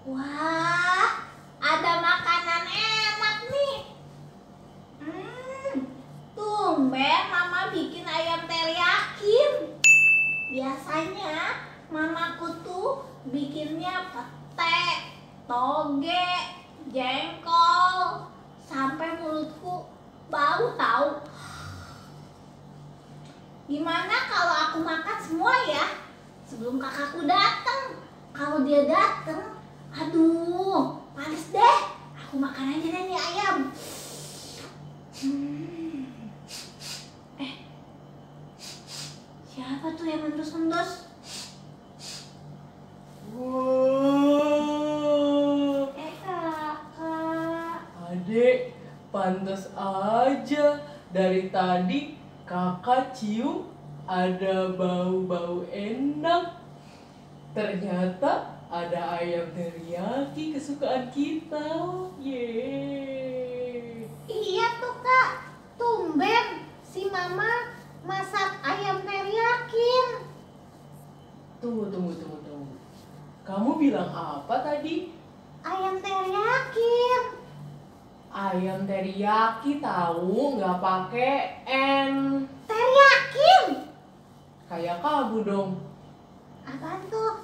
Wah, ada makanan enak nih. Tumben mama bikin ayam teriyaki. Biasanya mamaku tuh bikinnya pete, toge, jengkol, sampai mulutku bau tahu. Gimana kalau aku makan semua ya sebelum kakakku datang? Kalau dia datang, aduh, males deh. Aku makan aja deh nih ayam. Siapa tuh yang mendus-mendus? Kakak. Adek, pantas aja dari tadi kakak cium ada bau-bau enak. Ternyata ada ayam teriyaki kesukaan kita. Yeay. Iya tuh kak, tumben si mama masak ayam teriyaki. Tunggu. Kamu bilang apa tadi? Ayam teriyaki. Ayam teriyaki tahu, nggak pakai N. Teriyaki. Kayak kamu dong. Apaan tuh?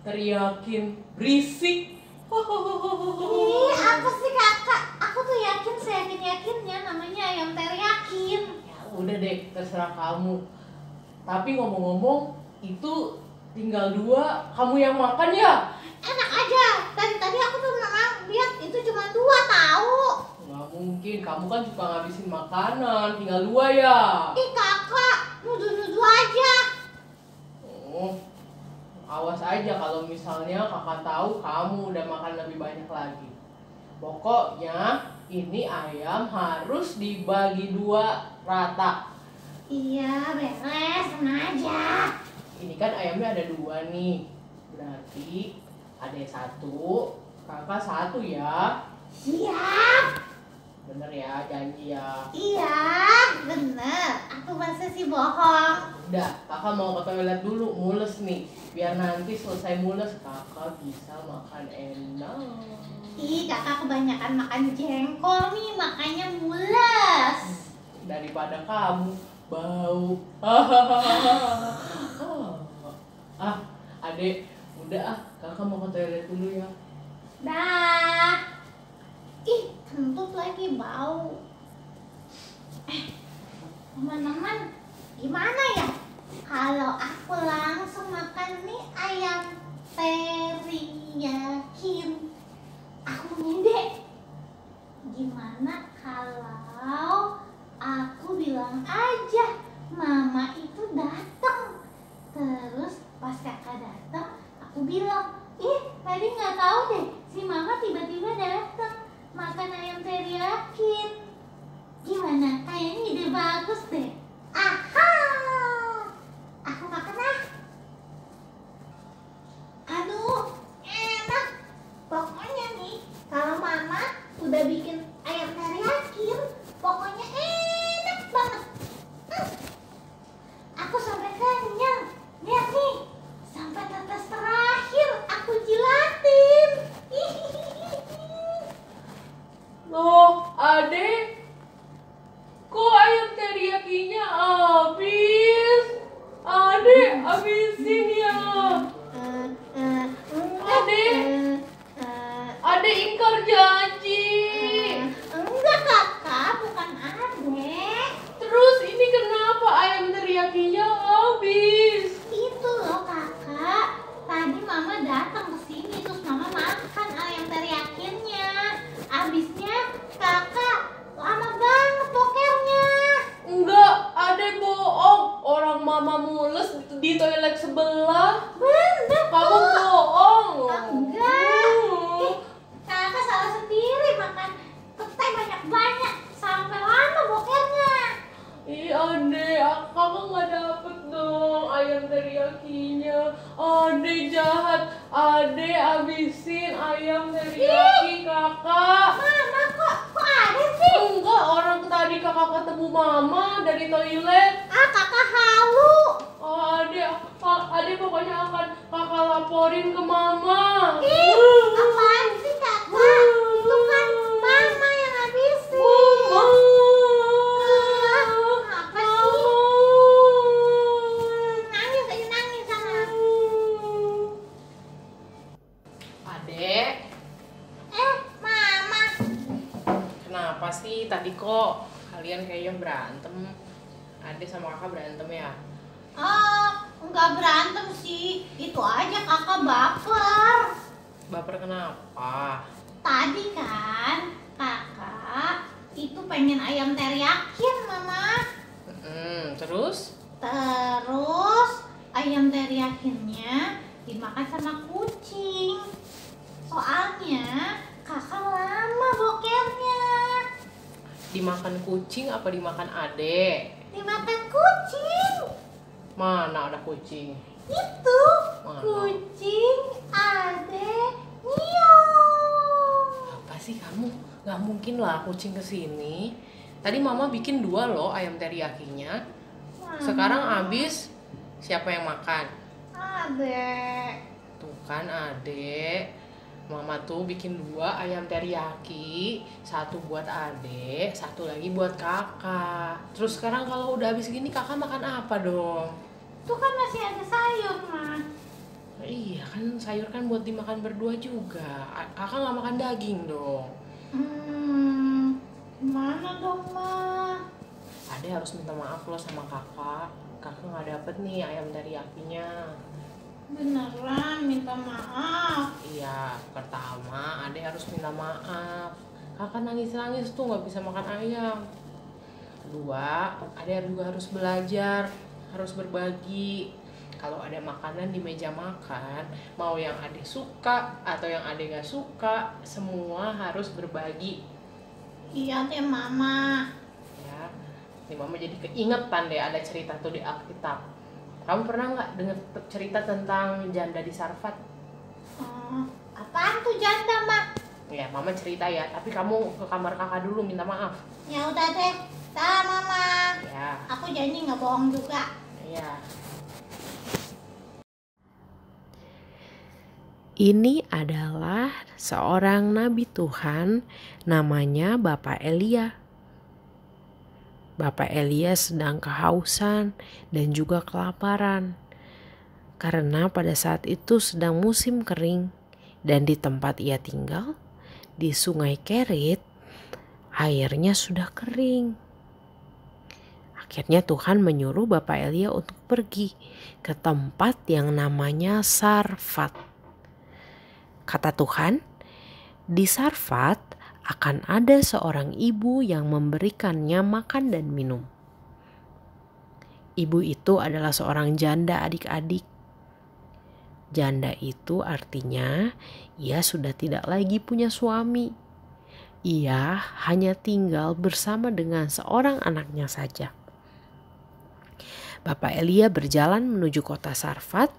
Teriyakin berisik. Ih, apa sih kakak? Aku tuh yakin, seyakin-yakinnya namanya ayam teriyaki. Ya udah deh, terserah kamu. Tapi ngomong-ngomong, itu tinggal 2, kamu yang makan ya? Enak aja. Tadi aku tuh lihat itu cuma 2 tahu. Nggak mungkin, kamu kan suka ngabisin makanan, tinggal 2 ya? Ih kakak, nuduh-nuduh aja. Oh, awas aja kalau misalnya kakak tahu kamu udah makan lebih banyak lagi. Pokoknya ini ayam harus dibagi 2 rata. Iya, beres, sengaja. Ini kan ayamnya ada 2 nih, berarti ada 1, kakak 1 ya. Siap. Bener ya, janji ya. Iya, bener. Aku masa sih bohong. Udah, kakak mau ke toilet dulu, mules nih. Biar nanti selesai mules, kakak bisa makan enak. Ih, kakak kebanyakan makan jengkol nih, makanya mules. Daripada kamu bau. Adek, udah kakak mau ke toilet dulu ya. Dah. Ih, kentut lagi bau. Teman-teman, gimana ya kalau aku langsung makan nih ayam teriyaki? Aku ngide. Gimana kalau aku bilang aja mama itu datang, terus pas kakak datang aku bilang, ih tadi nggak tahu deh si mama tiba-tiba datang makan ayam teriyaki. Gimana? Kayaknya ide bagus deh. Aha! Aku makan ah. Aduh, enak. Pokoknya nih, kalau mama udah bikin ayam teriyaki, pokoknya enak banget. Aku sampai kenyang. Lihat nih, sampai tetes terakhir aku jilatin. Loh, adek, kok ayam teriyakinya habis? Adek, habisin ya. Adek ingkar janji. Enggak kakak, bukan adek. Terus ini kenapa ayam teriyakinya habis? Itu loh kakak, tadi mama datang ke sini terus mama makan ayam teriyakinya. Abisnya kakak lama banget bokernya. Enggak, adek bohong. Orang mama mules di toilet sebelah. Bener Kamu kok. bohong. Enggak. Ih, kakak salah sendiri makan pete banyak-banyak sampai lama bokernya. Ih adek, kakak nggak dapet dong ayam teriyakinya. Adek jahat, adek abisin ayam teriyaki kakak. Mama kok ada sih? Enggak, orang tadi kakak ketemu mama dari toilet. Ah kakak halu. Oh adek pokoknya akan kakak laporin ke mama. Ih, Kenapa sih? Tadi kok kalian kayaknya berantem. Ade sama kakak berantem ya? Nggak berantem sih. Itu aja kakak baper. Baper kenapa? Tadi kan kakak itu pengen ayam teriyakin mama. Terus? Terus ayam teriyakinnya dimakan sama kucing. Soalnya kakak lama bokernya. Dimakan kucing apa dimakan Ade? Dimakan kucing. Mana ada kucing? Itu Mana? kucing adek Miau. Apa sih kamu? Gak mungkin lah kucing kesini. Tadi mama bikin 2 loh ayam teriyakinya. Sekarang habis, siapa yang makan? Adek. Tuh kan Ade. Mama tuh bikin 2 ayam teriyaki, 1 buat Ade, 1 lagi buat kakak. Terus sekarang kalau udah habis gini kakak makan apa dong? Itu kan masih ada sayur mah. Iya kan sayur kan buat dimakan berdua juga. Kakak nggak makan daging dong. Gimana dong mah? Ade harus minta maaf loh sama kakak. Kakak nggak dapet nih ayam teriyakinya. Beneran minta maaf. Iya, pertama Ade harus minta maaf. Kakak nangis-nangis tuh nggak bisa makan ayam. Kedua, Ade juga harus belajar, harus berbagi. Kalau ada makanan di meja makan, mau yang Ade suka atau yang Ade gak suka, semua harus berbagi. Iya deh mama. Ya, nih mama jadi keingetan deh ada cerita tuh di Alkitab. Kamu pernah nggak dengar cerita tentang janda di Sarfat? Apaan tuh janda mah? Ya, mama cerita ya, tapi kamu ke kamar kakak dulu minta maaf. Ya udah deh. Dah mama. Ya, Aku janji nggak bohong juga. iya. Ini adalah seorang nabi Tuhan, namanya Bapak Elia. Bapak Elia sedang kehausan dan juga kelaparan. Karena pada saat itu sedang musim kering dan di tempat ia tinggal, di sungai Kerit, airnya sudah kering. Akhirnya Tuhan menyuruh Bapak Elia untuk pergi ke tempat yang namanya Sarfat. Kata Tuhan, di Sarfat akan ada seorang ibu yang memberikannya makan dan minum. Ibu itu adalah seorang janda adik-adik. Janda itu artinya ia sudah tidak lagi punya suami. Ia hanya tinggal bersama dengan seorang anaknya saja. Bapak Elia berjalan menuju kota Sarfat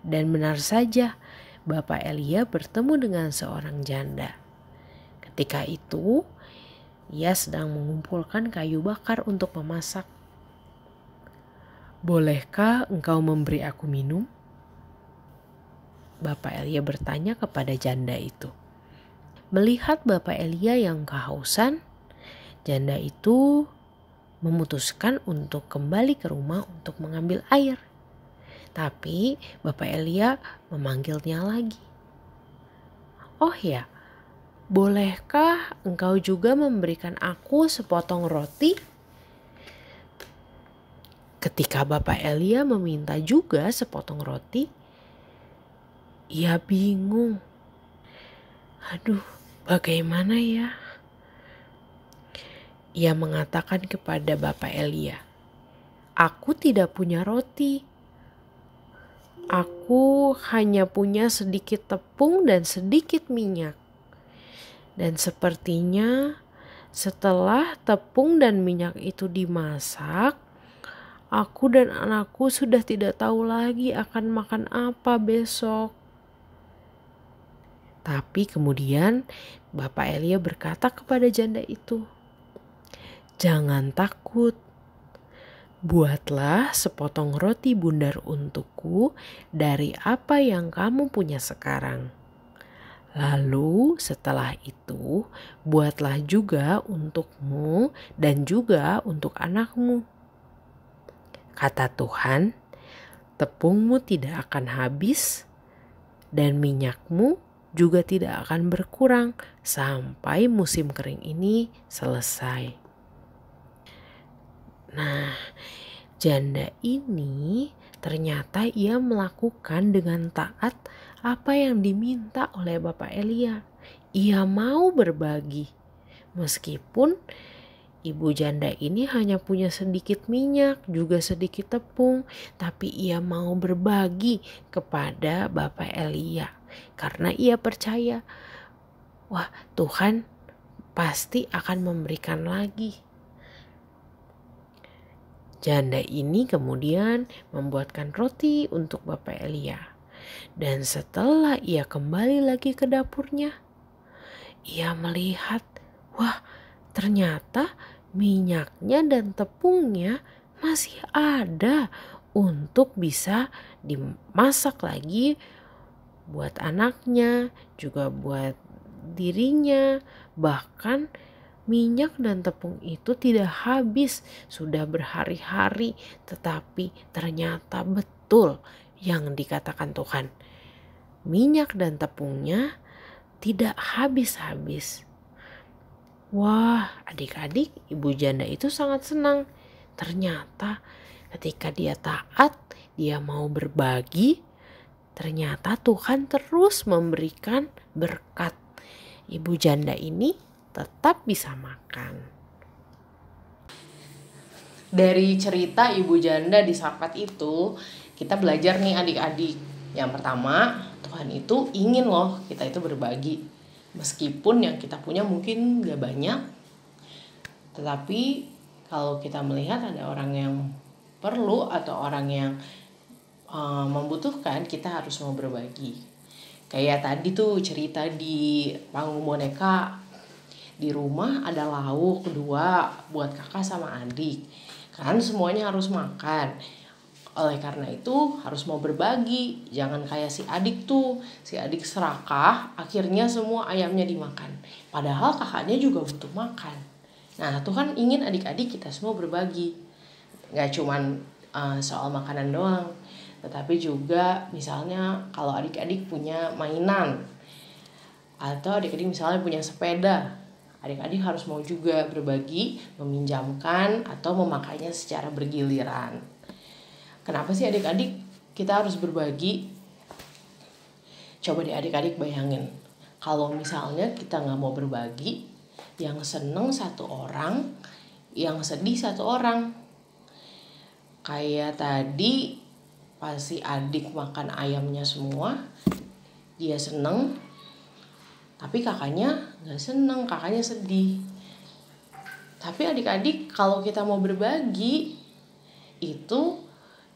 dan benar saja Bapak Elia bertemu dengan seorang janda. Ketika itu, ia sedang mengumpulkan kayu bakar untuk memasak. "Bolehkah engkau memberi aku minum?" Bapak Elia bertanya kepada janda itu. Melihat Bapak Elia yang kehausan, janda itu memutuskan untuk kembali ke rumah untuk mengambil air. Tapi Bapak Elia memanggilnya lagi. "Oh ya, bolehkah engkau juga memberikan aku sepotong roti?" Ketika Bapak Elia meminta juga sepotong roti, ia bingung. Aduh, bagaimana ya? Ia mengatakan kepada Bapak Elia, "Aku tidak punya roti. Aku hanya punya sedikit tepung dan sedikit minyak. Dan sepertinya setelah tepung dan minyak itu dimasak, aku dan anakku sudah tidak tahu lagi akan makan apa besok." Tapi kemudian Bapak Elia berkata kepada janda itu, "Jangan takut. Buatlah sepotong roti bundar untukku dari apa yang kamu punya sekarang. Lalu setelah itu buatlah juga untukmu dan juga untuk anakmu. Kata Tuhan, tepungmu tidak akan habis dan minyakmu juga tidak akan berkurang sampai musim kering ini selesai. Nah, janda ini ternyata ia melakukan dengan taat apa yang diminta oleh Bapak Elia. Ia mau berbagi. Meskipun ibu janda ini hanya punya sedikit minyak, juga sedikit tepung, tapi ia mau berbagi kepada Bapak Elia. Karena ia percaya, wah Tuhan pasti akan memberikan lagi. Janda ini kemudian membuatkan roti untuk Bapak Elia. Dan setelah ia kembali lagi ke dapurnya, ia melihat, wah ternyata minyaknya dan tepungnya masih ada untuk bisa dimasak lagi buat anaknya, juga buat dirinya. Bahkan minyak dan tepung itu tidak habis, sudah berhari-hari, tetapi ternyata betul yang dikatakan Tuhan. Minyak dan tepungnya tidak habis-habis. Wah, adik-adik, ibu janda itu sangat senang. Ternyata ketika dia taat, dia mau berbagi, ternyata Tuhan terus memberikan berkat. Ibu janda ini tetap bisa makan. Dari cerita ibu janda di Sarfat itu, kita belajar nih adik-adik. Yang pertama, Tuhan itu ingin loh kita itu berbagi. Meskipun yang kita punya mungkin gak banyak, tetapi kalau kita melihat ada orang yang perlu atau orang yang membutuhkan, kita harus mau berbagi. Kayak tadi tuh cerita di panggung boneka, di rumah ada lauk 2 buat kakak sama adik, kan semuanya harus makan. Oleh karena itu harus mau berbagi. Jangan kayak si adik tuh, si adik serakah, akhirnya semua ayamnya dimakan, padahal kakaknya juga butuh makan. Nah Tuhan ingin adik-adik kita semua berbagi. Gak cuman soal makanan doang, tetapi juga misalnya kalau adik-adik punya mainan, atau adik-adik misalnya punya sepeda, adik-adik harus mau juga berbagi, meminjamkan atau memakainya secara bergiliran. Kenapa sih adik-adik kita harus berbagi? Coba deh adik-adik bayangin, kalau misalnya kita gak mau berbagi, yang seneng 1 orang, yang sedih 1 orang. Kayak tadi pas si adik makan ayamnya semua, dia seneng, tapi kakaknya gak seneng, kakaknya sedih. Tapi adik-adik kalau kita mau berbagi, itu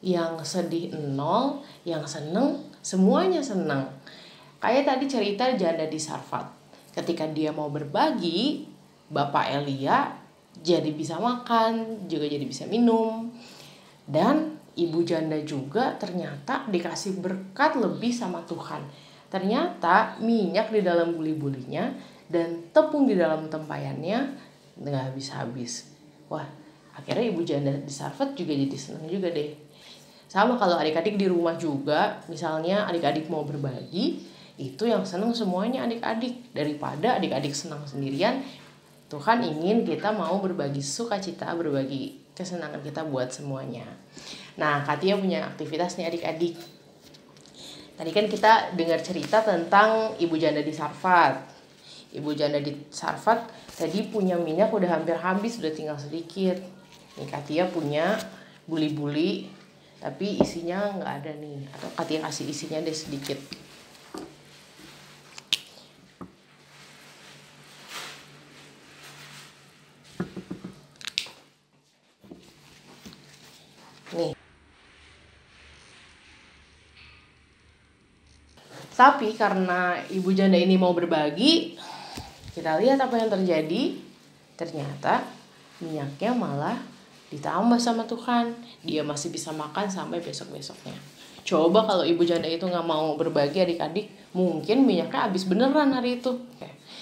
yang sedih 0, yang seneng semuanya seneng. Kayak tadi cerita janda di Sarfat, ketika dia mau berbagi, Bapak Elia jadi bisa makan, juga jadi bisa minum. Dan ibu janda juga ternyata dikasih berkat lebih sama Tuhan. Ternyata minyak di dalam buli-bulinya dan tepung di dalam tempayannya gak habis-habis. Wah, akhirnya ibu janda di Sarfat juga jadi senang juga deh. Sama kalau adik-adik di rumah juga, misalnya adik-adik mau berbagi, itu yang senang semuanya adik-adik. Daripada adik-adik senang sendirian, Tuhan ingin kita mau berbagi sukacita, berbagi kesenangan kita buat semuanya. Nah, Katia punya aktivitas nih adik-adik. Tadi kan kita dengar cerita tentang ibu janda di Sarfat. Ibu janda di Sarfat tadi punya minyak udah hampir habis, udah tinggal sedikit. Nih Katia punya buli-buli, tapi isinya nggak ada nih. Atau Katia kasih isinya deh sedikit. Nih. Tapi karena ibu janda ini mau berbagi, kita lihat apa yang terjadi. Ternyata minyaknya malah ditambah sama Tuhan. Dia masih bisa makan sampai besok-besoknya. Coba kalau ibu janda itu gak mau berbagi adik-adik, mungkin minyaknya habis beneran hari itu.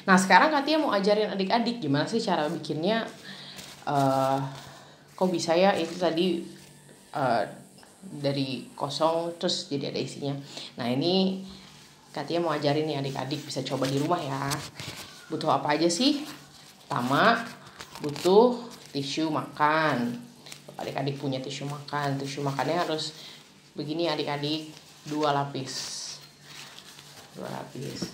Nah sekarang Katia mau ajarin adik-adik gimana sih cara bikinnya. Kok bisa ya itu tadi dari kosong terus jadi ada isinya. Nah ini Katia mau ajarin nih adik-adik, bisa coba di rumah ya. Butuh apa aja sih? Pertama, butuh tisu makan. Adik-adik punya tisu makan. Tisu makannya harus begini adik-adik, 2 lapis. 2 lapis.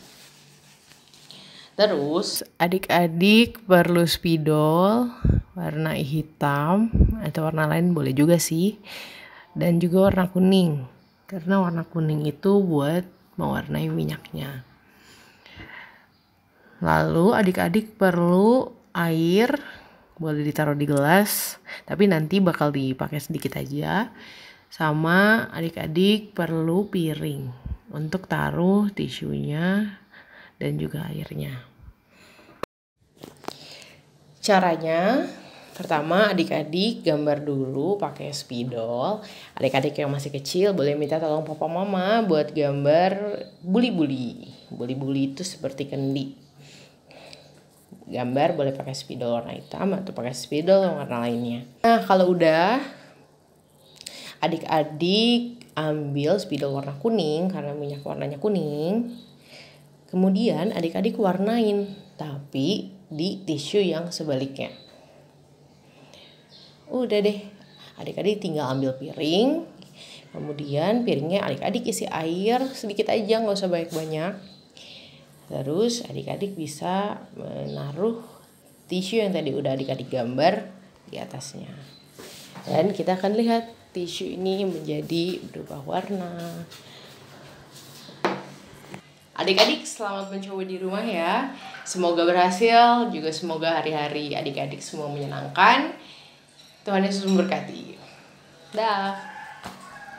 Terus adik-adik perlu spidol warna hitam atau warna lain boleh juga sih. Dan juga warna kuning. Karena warna kuning itu buat mewarnai minyaknya. Lalu adik-adik perlu air, boleh ditaruh di gelas, tapi nanti bakal dipakai sedikit aja. Sama adik-adik perlu piring untuk taruh tisunya dan juga airnya. Caranya, pertama adik-adik gambar dulu pakai spidol. Adik-adik yang masih kecil boleh minta tolong papa mama buat gambar buli-buli. Buli-buli itu seperti kendi. Gambar boleh pakai spidol warna hitam atau pakai spidol warna lainnya. Nah, kalau udah, adik-adik ambil spidol warna kuning karena minyak warnanya kuning. Kemudian adik-adik warnain, tapi di tisu yang sebaliknya. Udah deh, adik-adik tinggal ambil piring. Kemudian piringnya adik-adik isi air sedikit aja, nggak usah banyak-banyak. Terus adik-adik bisa menaruh tisu yang tadi udah adik-adik gambar di atasnya. Dan kita akan lihat tisu ini menjadi berubah warna. Adik-adik selamat mencoba di rumah ya. Semoga berhasil, juga semoga hari-hari adik-adik semua menyenangkan. Tuhan Yesus memberkati. Dah.